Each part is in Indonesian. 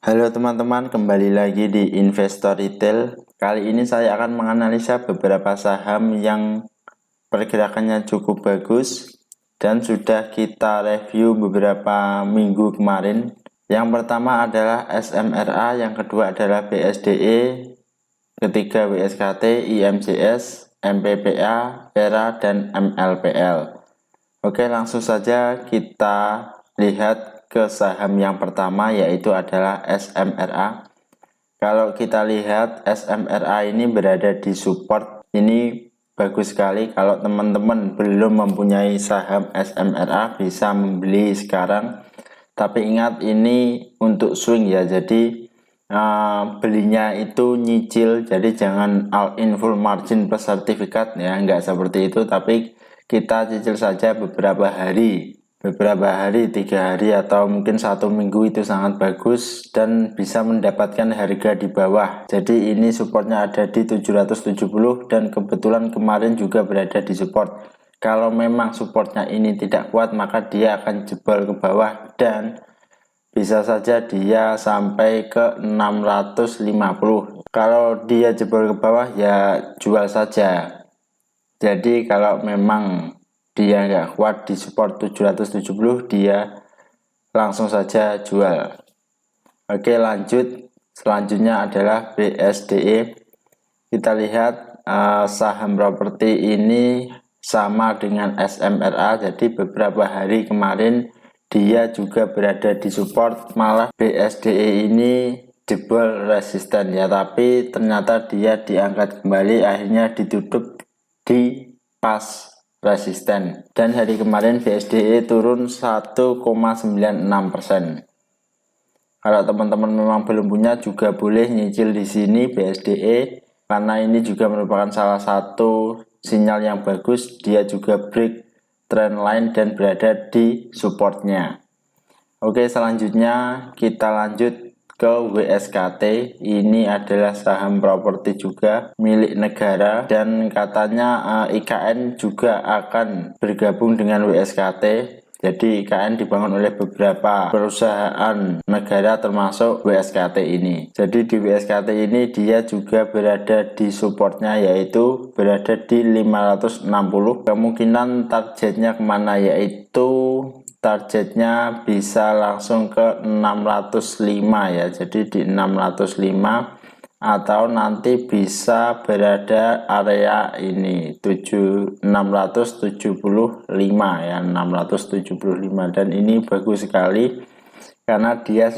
Halo teman-teman, kembali lagi di Investor Retail. Kali ini saya akan menganalisa beberapa saham yang pergerakannya cukup bagus dan sudah kita review beberapa minggu kemarin. Yang pertama adalah SMRA, yang kedua adalah BSDE, ketiga WSKT, IMJS, MPPA, Vera, dan MLPL. Oke, langsung saja kita lihat ke saham yang pertama, yaitu adalah SMRA. Kalau kita lihat SMRA ini berada di support, ini bagus sekali. Kalau teman-teman belum mempunyai saham SMRA bisa membeli sekarang. Tapi ingat, ini untuk swing ya, jadi belinya itu nyicil, jadi jangan all in full margin plus sertifikat ya, enggak seperti itu, tapi kita cicil saja beberapa hari, 3 hari atau mungkin 1 minggu, itu sangat bagus dan bisa mendapatkan harga di bawah. Jadi ini supportnya ada di 770 dan kebetulan kemarin juga berada di support. Kalau memang supportnya ini tidak kuat, maka dia akan jebol ke bawah dan bisa saja dia sampai ke 650. Kalau dia jebol ke bawah ya jual saja. Jadi kalau memang dia nggak kuat di support 770, dia langsung saja jual. Oke, lanjut. Selanjutnya adalah BSDE. Kita lihat saham properti ini sama dengan SMRA, jadi beberapa hari kemarin dia juga berada di support, malah BSDE ini jebol resisten ya, tapi ternyata dia diangkat kembali, akhirnya ditutup di pas resisten, dan hari kemarin BSDE turun 1,96%. Kalau teman-teman memang belum punya juga boleh nyicil di sini BSDE, karena ini juga merupakan salah satu sinyal yang bagus. Dia juga break trend line dan berada di supportnya. Oke, selanjutnya kita lanjut ke WSKT. Ini adalah saham properti juga milik negara, dan katanya IKN juga akan bergabung dengan WSKT. Jadi IKN dibangun oleh beberapa perusahaan negara termasuk WSKT ini. Jadi di WSKT ini dia juga berada di supportnya, yaitu berada di 560. Kemungkinan targetnya kemana, yaitu targetnya bisa langsung ke 605 ya. Jadi di 605, atau nanti bisa berada area ini 675 ya, 675, dan ini bagus sekali karena dia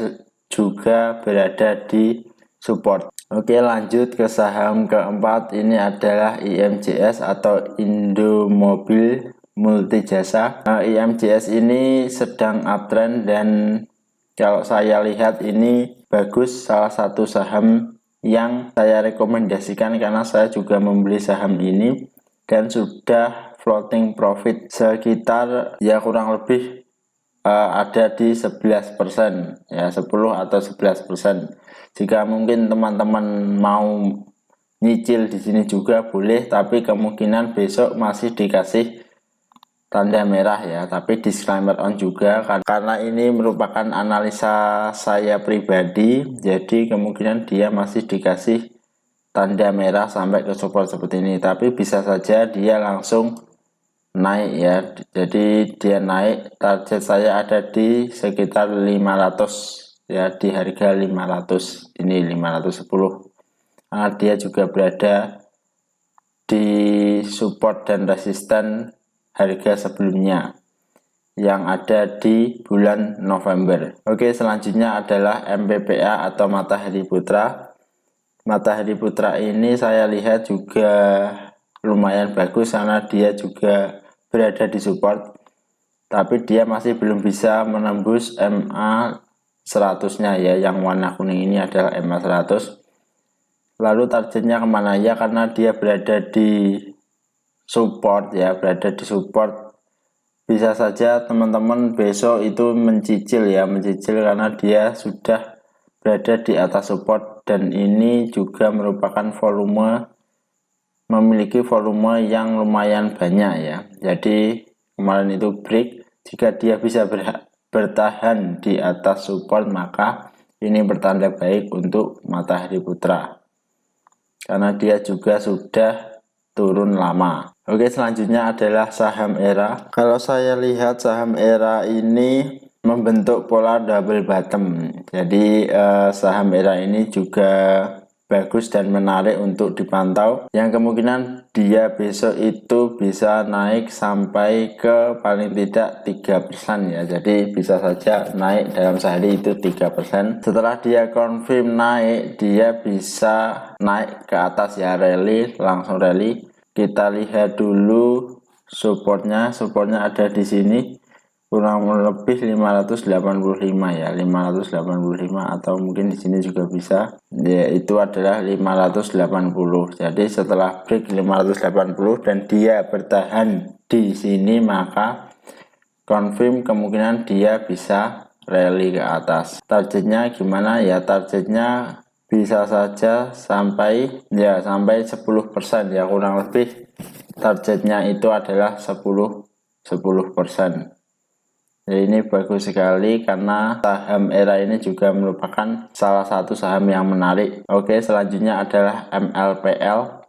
juga berada di support. Oke, lanjut ke saham keempat. Ini adalah IMJS atau Indomobil Multijasa. IMJS ini sedang uptrend dan kalau saya lihat ini bagus, salah satu saham yang saya rekomendasikan karena saya juga membeli saham ini dan sudah floating profit sekitar ya kurang lebih ada di 11% ya, 10 atau 11%. Jika mungkin teman-teman mau nyicil di sini juga boleh, tapi kemungkinan besok masih dikasih tanda merah ya, tapi disclaimer on juga karena ini merupakan analisa saya pribadi, jadi kemungkinan dia masih dikasih tanda merah sampai ke support seperti ini, tapi bisa saja dia langsung naik ya. Jadi dia naik, target saya ada di sekitar 500 ya, di harga 500, ini 510. Karena dia juga berada di support dan resisten harga sebelumnya yang ada di bulan November. Oke, selanjutnya adalah MPPA atau Matahari Putra. Matahari Putra ini saya lihat juga lumayan bagus karena dia juga berada di support, tapi dia masih belum bisa menembus MA 100-nya ya, yang warna kuning ini adalah MA 100. Lalu targetnya kemana ya, karena dia berada di support ya, berada di support. Bisa saja teman-teman besok itu mencicil ya, mencicil karena dia sudah berada di atas support, dan ini juga merupakan memiliki volume yang lumayan banyak ya. Jadi kemarin itu break, jika dia bisa bertahan di atas support maka ini bertanda baik untuk Matahari Putra karena dia juga sudah turun lama. Oke, selanjutnya adalah saham ERA. Kalau saya lihat saham ERA ini membentuk pola double bottom. Jadi saham ERA ini juga bagus dan menarik untuk dipantau, yang kemungkinan dia besok itu bisa naik sampai ke paling tidak 3% ya. Jadi bisa saja naik dalam sehari itu 3%. Setelah dia confirm naik, dia bisa naik ke atas ya, rally, langsung rally. Kita lihat dulu supportnya ada di sini kurang lebih 585 ya, 585, atau mungkin di sini juga bisa ya, itu adalah 580. Jadi setelah break 580 dan dia bertahan di sini, maka confirm kemungkinan dia bisa rally ke atas. Targetnya gimana ya? Targetnya bisa saja sampai 10% ya, kurang lebih targetnya itu adalah 10%. Ya, ini bagus sekali karena saham ERA ini juga merupakan salah satu saham yang menarik. Oke, selanjutnya adalah MLPL.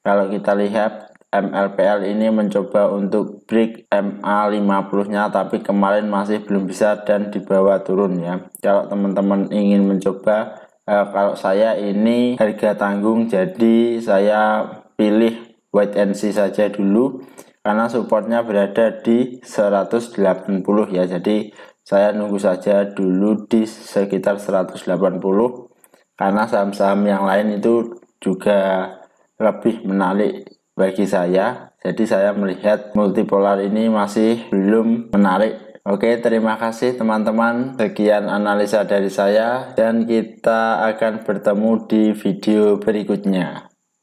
Kalau kita lihat MLPL ini mencoba untuk break MA50-nya, tapi kemarin masih belum bisa dan dibawa turun ya. Kalau teman-teman ingin mencoba, kalau saya ini harga tanggung, jadi saya pilih wait and see saja dulu karena supportnya berada di 180 ya. Jadi saya nunggu saja dulu di sekitar 180 karena saham-saham yang lain itu juga lebih menarik bagi saya. Jadi saya melihat multipolar ini masih belum menarik. Oke, terima kasih teman-teman. Sekian analisa dari saya dan kita akan bertemu di video berikutnya.